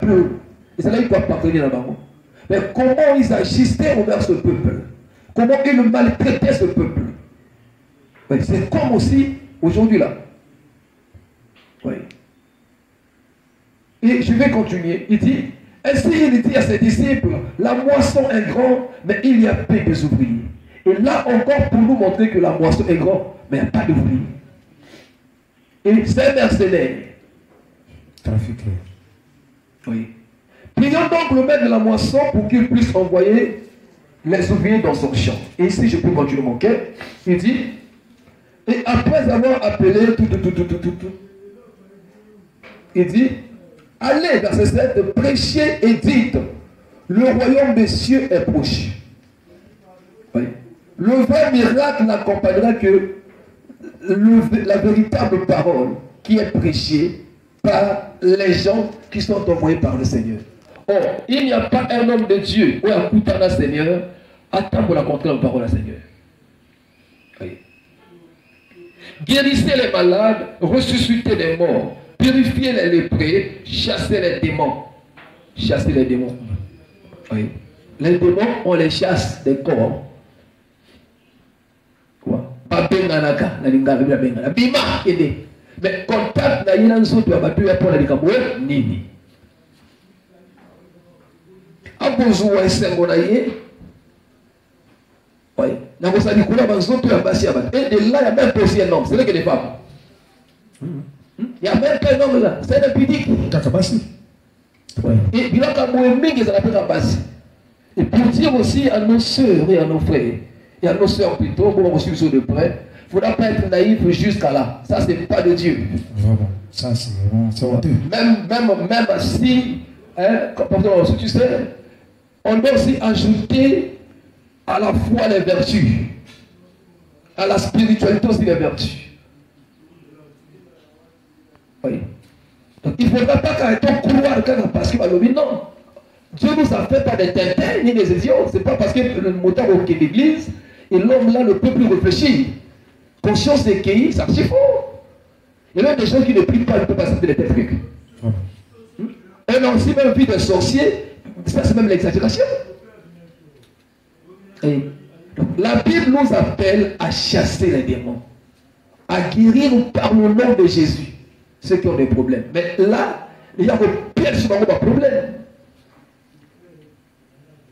peuple. Et c'est là qu'il faut appartenir là-bas. Mais comment ils agissaient envers ce peuple? Comment ils maltraitaient ce peuple? Oui, c'est comme aussi aujourd'hui là. Oui. Et je vais continuer. Il dit, ainsi il dit à ses disciples, la moisson est grande, mais il y a peu des ouvriers. Et là encore pour nous montrer que la moisson est grande, mais il n'y a pas d'ouvriers. Et c'est mercenaire. Trafiqué. Oui. Prions donc le maître de la moisson pour qu'il puisse envoyer les ouvriers dans son champ. Et ici, je peux continuer mon quai. Il dit, et après avoir appelé tout, il dit, allez, verset 7, prêchez et dites, le royaume des cieux est proche. Oui. Le vrai miracle n'accompagnera que la véritable parole qui est prêchée par les gens qui sont envoyés par le Seigneur. Or, il n'y a pas un homme de Dieu ou un couteau à Seigneur, attends pour la contrer la parole à Seigneur. Oui. Guérissez les malades, ressuscitez les morts, purifiez les lépreux, chassez les démons. Chassez les démons. Oui. Les démons, on les chasse des corps. Quoi? Pas benganaka, la lingala, la bengana. Bima, aidez. Mais contact na yina nso tu abatu ya pona likamwe nini? Abozuwa esengo na ye. Oui. Na kosa likula banzoto ya basi abatu. Et de là, il y a même pas aussi un homme. C'est là que les femmes. Il n'y a même pas un homme là. C'est un pudique. Et il y a un mingi, ça l'appelle un basi. Et pour dire aussi à nos soeurs et à nos frères, et à nos soeurs plutôt, pour aussi de près, il ne faudra pas être naïf jusqu'à là. Ça, ce n'est pas de Dieu. Vraiment. Ça, c'est vraiment Dieu. Même si, si tu sais, on doit aussi ajouter à la foi les vertus, à la spiritualité aussi les vertus. Oui. Donc il ne faudra pas qu'arrêtons croire parce qu'il va le dire non. Dieu nous a fait pas des tintins ni des idiots. Ce n'est pas parce que le moteur au quai d'église et l'homme là ne peut plus réfléchir. Conscience écueillie, ça c'est faux. Il y a même des gens qui ne prient pas, ne peuvent pas accepter les tels trucs. Un ancien même vie de sorcier, ça c'est même l'exagération. Et donc, la Bible nous appelle à chasser les démons, à guérir par le nom de Jésus ceux qui ont des problèmes. Mais là, il y a des problèmes.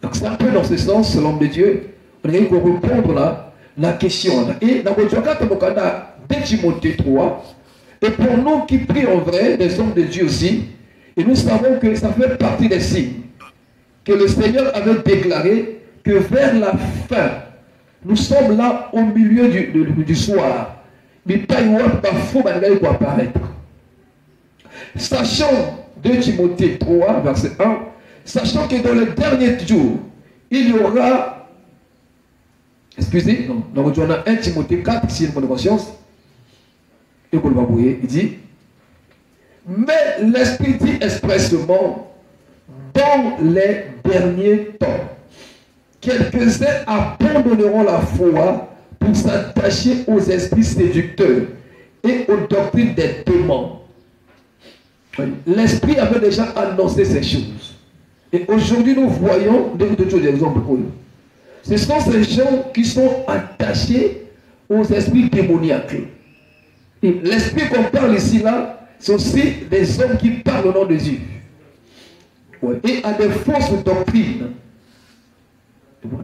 Donc c'est un peu dans ce sens, l'homme de Dieu, on a pour répondre là, la question. Et dans le 2 Timothée 3, et pour nous qui prions vrai, des hommes de Dieu aussi, et nous savons que ça fait partie des signes que le Seigneur avait déclaré que vers la fin, nous sommes là au milieu du soir. Mais pas une faux pour apparaître. Sachant 2 Timothée 3, verset 1, sachant que dans les derniers jours, il y aura, excusez, non, donc on a 1 Timothée 4, si une conscience, et qu'on va brouiller, il dit, mais l'Esprit dit expressément, dans les derniers temps, quelques-uns abandonneront la foi pour s'attacher aux esprits séducteurs et aux doctrines des démons. L'Esprit avait déjà annoncé ces choses. Et aujourd'hui, nous voyons des exemples. Ce sont ces gens qui sont attachés aux esprits démoniaques. Et l'esprit qu'on parle ici, là, c'est aussi des hommes qui parlent au nom de Dieu. Ouais. Et à des fausses doctrines.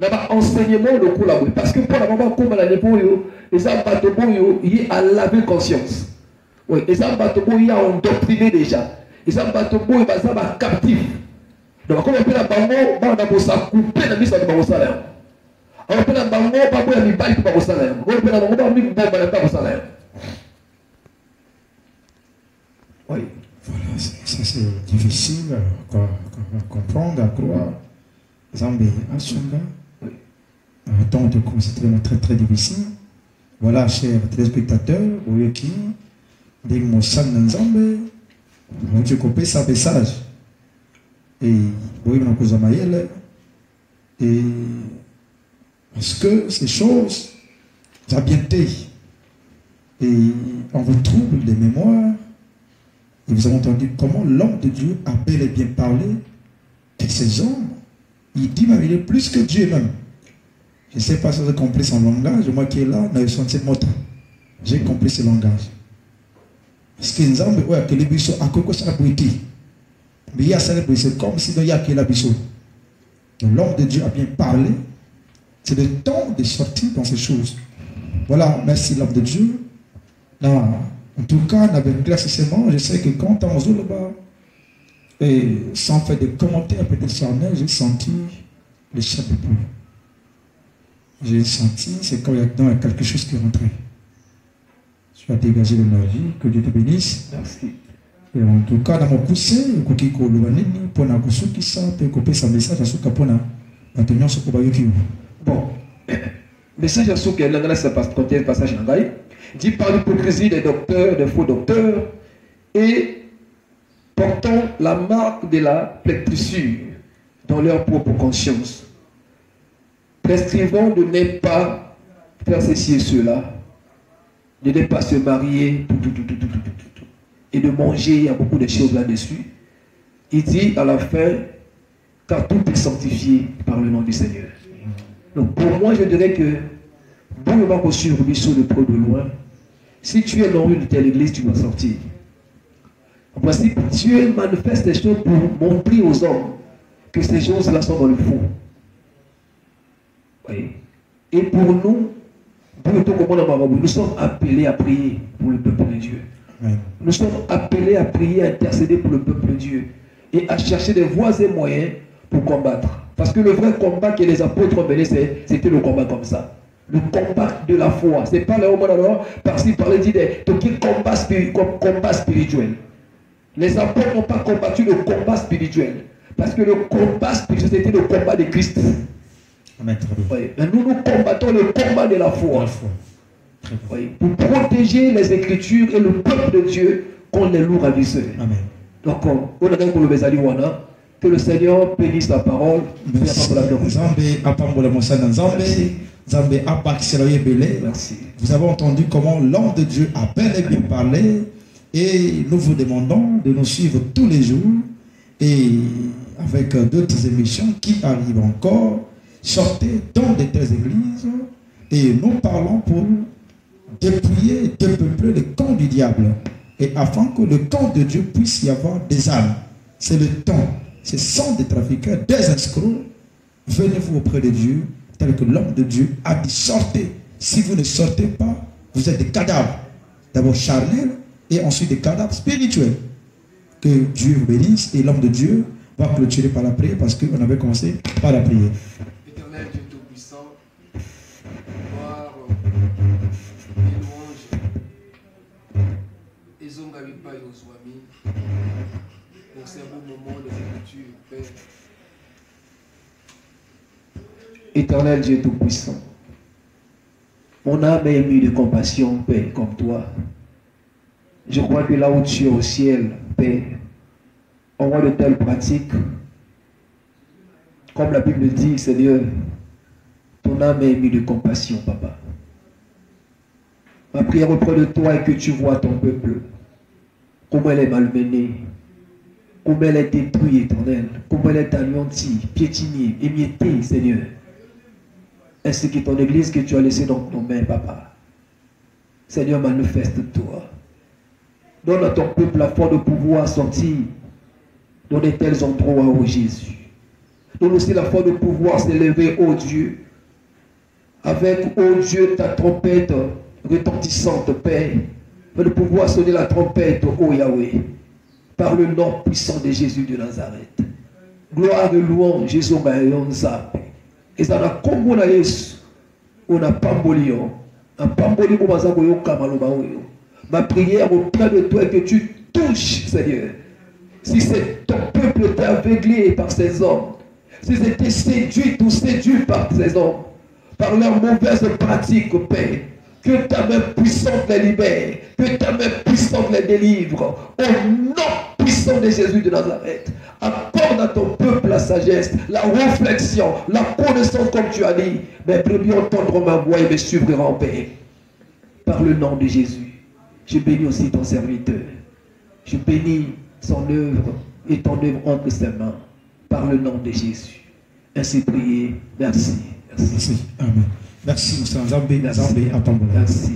D'abord, enseignement de collaborer. Parce que pour la maman, comme à la l'époque, les abattements, il y a à laver conscience. Oui, les abattements, il y a endoctriné déjà. Les abattements, il y a captif. Donc, comme on peut la bango, on a besoin de couper la mise à la salaire. On peut la bango, pas pour la mise à la salaire. On peut la bango, pas pour la salaire. Oui. Voilà, ça c'est difficile à comprendre, à croire. Zambé, Assunga. Oui. Donc, c'est vraiment très très difficile. Voilà, chers téléspectateurs, vous voyez qui des mots sans Zambé, vous avez coupé sa message. Et vous voyez, on a et parce que ces choses, ça a bien été. Et on vous trouble des mémoires. Et vous avez entendu comment l'homme de Dieu a bel et bien parlé de ces hommes. Il dit même, il est plus que Dieu même. Je ne sais pas si vous avez compris son langage. Moi qui est là, dans le sentier de moto, j'ai compris ce langage. Parce que nous avons que les bisous à quoi ça a été. Mais il y a ça, c'est comme si il y a que la bisou. L'homme de Dieu a bien parlé. C'est le temps de sortir dans ces choses. Voilà, merci l'homme de Dieu. Non, en tout cas, avec éclaircissement, je sais que quand on est là-bas, et sans faire de commentaires peut-être charnels, j'ai senti le chapitre. J'ai senti, c'est comme il y a quelque chose qui est rentré. Tu as dégagé l'énergie, que Dieu te bénisse. Merci. Et en tout cas, dans mon poussé, pour na kusuki ça, peut couper sa message à ce capona. Maintenant, ce qu'on va y. Bon, message à ce que l'anglais ça passe contient passage en anglais. Dit par l'hypocrisie des docteurs, des faux docteurs, et portant la marque de la plétrissure dans leur propre conscience, prescrivant de ne pas faire ceci et cela, de ne pas se marier, et de manger, il y a beaucoup de choses là-dessus. Il dit à la fin, car tout est sanctifié par le nom du Seigneur. Donc pour moi, je dirais que, bon, le marque sur Rubisso de près de loin, si tu es dans une telle église, tu dois sortir. Voici, Dieu manifeste des choses pour montrer aux hommes que ces choses-là sont dans le faux. Oui. Et pour nous, nous sommes appelés à prier pour le peuple de Dieu. Oui. Nous sommes appelés à prier, à intercéder pour le peuple de Dieu et à chercher des voies et moyens pour combattre. Parce que le vrai combat que les apôtres ont mené, c'était le combat comme ça. Le combat de la foi. Ce n'est pas le moment alors, parce qu'il parlait de combat spirituel. Les apôtres n'ont pas combattu le combat spirituel. Parce que le combat spirituel, c'était le combat de Christ. Amen. Oui. Mais nous combattons le combat de la foi. Oui. Pour protéger les Écritures et le peuple de Dieu contre les lourds ravisseurs. Amen. Donc, on a pour le Bézali Wana. Que le Seigneur bénisse sa parole. Merci. Vous avez entendu comment l'homme de Dieu a bel et bien parlé. Et nous vous demandons de nous suivre tous les jours. Et avec d'autres émissions qui arrivent encore. Sortez dans de telles églises. Et nous parlons pour dépouiller, dépeupler le camp du diable. Et afin que le camp de Dieu puisse y avoir des âmes. C'est le temps. Ce sont des trafiquants, des escrocs. Venez-vous auprès de Dieu, tel que l'homme de Dieu a dit, sortez. Si vous ne sortez pas, vous êtes des cadavres. D'abord charnels et ensuite des cadavres spirituels. Que Dieu vous bénisse et l'homme de Dieu va clôturer par la prière parce qu'on avait commencé par la prière. Éternel Dieu Tout-Puissant, gloire et louange, et Zongabipa et Oswami, pour ces beaux moments de lecture, Père. Éternel Dieu Tout-Puissant, mon âme est émue de compassion, Père, comme toi. Je crois que là où tu es au ciel, Père, on voit de telles pratiques. Comme la Bible dit, Seigneur, ton âme est émue de compassion, Papa. Ma prière auprès de toi est que tu vois ton peuple, comment elle est malmenée, comment elle est détruite, Éternel, comment elle est anéantie, piétinée, émiettée, Seigneur. Ainsi que ton église que tu as laissée dans nos mains, Papa. Seigneur, manifeste-toi. Donne à ton peuple la foi de pouvoir sortir dans de tels endroits, ô Jésus. Donne aussi la foi de pouvoir s'élever, ô Dieu, avec, ô Dieu, ta trompette retentissante, Père, de pouvoir sonner la trompette, ô Yahweh, par le nom puissant de Jésus de Nazareth. Gloire et louange, Jésus, et ça n'a comme on a Yesu, on a pambolio, un pambolio pour ma prière auprès de toi est que tu touches, Seigneur. Si c'est ton peuple t'est aveuglé par ces hommes, si c'était séduit ou séduit par ces hommes, par leurs mauvaises pratiques, Père, que ta main puissante les libère, que ta main puissante les délivre, au nom puissant de Jésus de Nazareth. Accorde à ton peuple la sagesse, la réflexion, la connaissance comme tu as dit. Mais brebis entendre ma voix et me suivre en paix. Par le nom de Jésus, je bénis aussi ton serviteur. Je bénis son œuvre et ton œuvre entre ses mains. Par le nom de Jésus. Ainsi prié. Merci. Merci. Merci. Amen. Merci, Moussa Nzambe. Merci. Nzambe, Apambola. Merci.